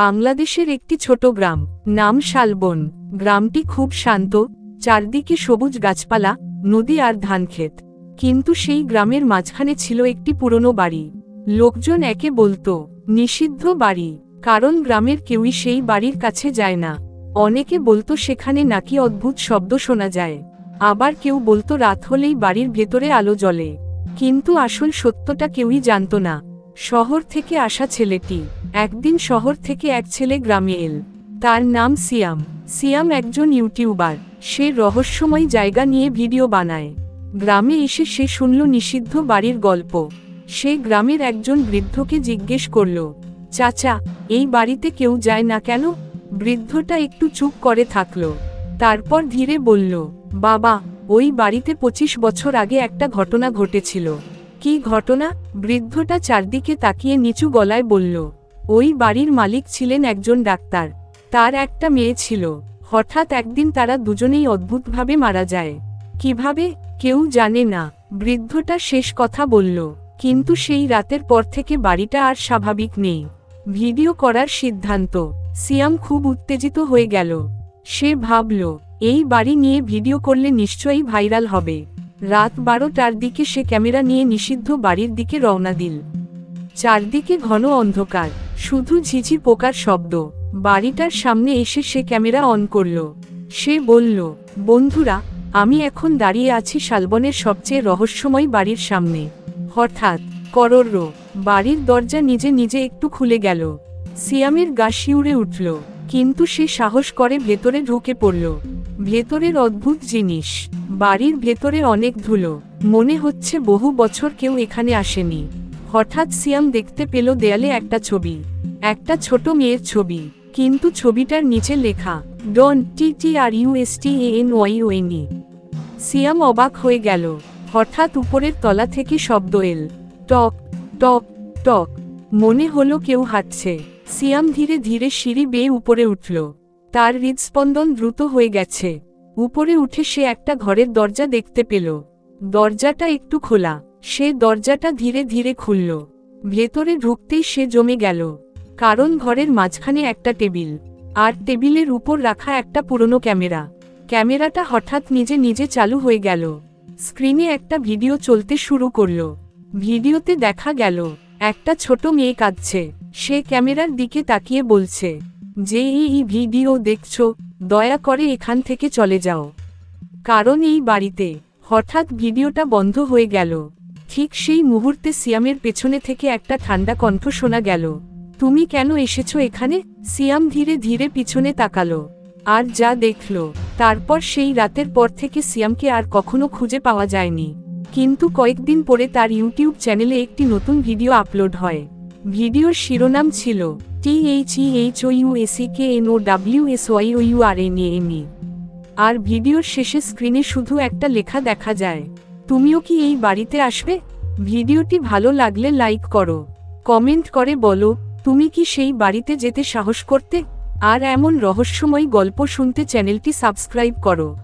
বাংলাদেশের একটি ছোট গ্রাম, নাম শালবন। গ্রামটি খুব শান্ত, চারদিকে সবুজ গাছপালা, নদী আর ধানক্ষেত। কিন্তু সেই গ্রামের মাঝখানে ছিল একটি পুরনো বাড়ি। লোকজন একে বলতো নিষিদ্ধ বাড়ি, কারণ গ্রামের কেউই সেই বাড়ির কাছে যায় না। অনেকে বলতো সেখানে নাকি অদ্ভুত শব্দ শোনা যায়, আবার কেউ বলতো রাত হলেই বাড়ির ভেতরে আলো জ্বলে। কিন্তু আসল সত্যটা কেউই জানত না। শহর থেকে আসা ছেলেটি। একদিন শহর থেকে এক ছেলে গ্রামে এল। তার নাম সিয়াম। সিয়াম একজন ইউটিউবার। সে রহস্যময় জায়গা নিয়ে ভিডিও বানায়। গ্রামে এসে সে শুনল নিষিদ্ধ বাড়ির গল্প। সে গ্রামের একজন বৃদ্ধকে জিজ্ঞেস করল, চাচা, এই বাড়িতে কেউ যায় না কেন? বৃদ্ধটা একটু চুপ করে থাকল, তারপর ধীরে বলল, বাবা, ওই বাড়িতে 25 বছর আগে একটা ঘটনা ঘটেছিল। কি ঘটনা? বৃদ্ধটা চারদিকে তাকিয়ে নিচু গলায় বলল, ওই বাড়ির মালিক ছিলেন একজন ডাক্তার। তার একটা মেয়ে ছিল। হঠাৎ একদিন তারা দুজনেই অদ্ভুতভাবে মারা যায়। কিভাবে, কেউ জানে না। বৃদ্ধটা শেষ কথা বলল। কিন্তু সেই রাতের পর থেকে বাড়িটা আর স্বাভাবিক নেই। ভিডিও করার সিদ্ধান্ত। সিয়াম খুব উত্তেজিত হয়ে গেল। সে ভাবল, এই বাড়ি নিয়ে ভিডিও করলে নিশ্চয়ই ভাইরাল হবে। রাত 12টার দিকে সে ক্যামেরা নিয়ে নিষিদ্ধ বাড়ির দিকে রওনা দিল। চারদিকে ঘন অন্ধকার, শুধু ঝিঝি পোকার শব্দ। বাড়িটার সামনে এসে সে ক্যামেরা অন করল। সে বলল, বন্ধুরা, আমি এখন দাঁড়িয়ে আছি শালবনের সবচেয়ে রহস্যময় বাড়ির সামনে। হঠাৎ কররো, বাড়ির দরজা নিজে নিজে একটু খুলে গেল। সিয়ামের গা শিউরে উঠল, কিন্তু সে সাহস করে ভেতরে ঢুকে পড়ল। ভেতরের অদ্ভুত জিনিস। বাড়ির ভেতরে অনেক ধুলো, মনে হচ্ছে বহু বছর কেউ এখানে আসেনি। হঠাৎ সিয়াম দেখতে পেল দেয়ালে একটা ছবি, একটা ছোট মেয়ের ছবি। কিন্তু ছবিটার নিচে লেখা, ডন TTRUSTANYONE। সিয়াম অবাক হয়ে গেল। হঠাৎ উপরের তলা থেকে শব্দ এল, টক টক টক। মনে হলো কেউ হাঁটছে। সিয়াম ধীরে ধীরে সিঁড়ি বেয়ে উপরে উঠল। তার হৃদস্পন্দন দ্রুত হয়ে গেছে। উপরে উঠে সে একটা ঘরের দরজা দেখতে পেল। দরজাটা একটু খোলা। সে দরজাটা ধীরে ধীরে খুলল। ভেতরে ঢুকতেই সে জমে গেল, কারণ ঘরের মাঝখানে একটা টেবিল, আর টেবিলের উপর রাখা একটা পুরনো ক্যামেরা। ক্যামেরাটা হঠাৎ নিজে নিজে চালু হয়ে গেল। স্ক্রিনে একটা ভিডিও চলতে শুরু করল। ভিডিওতে দেখা গেল একটা ছোট মেয়ে কাঁদছে। সে ক্যামেরার দিকে তাকিয়ে বলছে, যে এই ভিডিও দেখছো, দয়া করে এখান থেকে চলে যাও, কারণ এই বাড়িতে। হঠাৎ ভিডিওটা বন্ধ হয়ে গেল। ঠিক সেই মুহূর্তে সিয়ামের পেছনে থেকে একটা ঠান্ডা কণ্ঠ শোনা গেল, তুমি কেন এসেছো এখানে? সিয়াম ধীরে ধীরে পিছনে তাকালো, আর যা দেখল, তারপর সেই রাতের পর থেকে সিয়ামকে আর কখনো খুঁজে পাওয়া যায়নি। কিন্তু কয়েকদিন পরে তার ইউটিউব চ্যানেলে একটি নতুন ভিডিও আপলোড হয়। ভিডিওর শিরোনাম ছিল THEHOUSKNOWSYOURNAME। আর ভিডিওর শেষে স্ক্রিনে শুধু একটা লেখা দেখা যায়, তুমিও কি এই বাড়িতে আসবে? ভিডিওটি ভালো লাগলে লাইক করো, কমেন্ট করে বলো তুমি কি সেই বাড়িতে যেতে সাহস করতে। আর এমন রহস্যময় গল্প শুনতে চ্যানেলটি সাবস্ক্রাইব করো।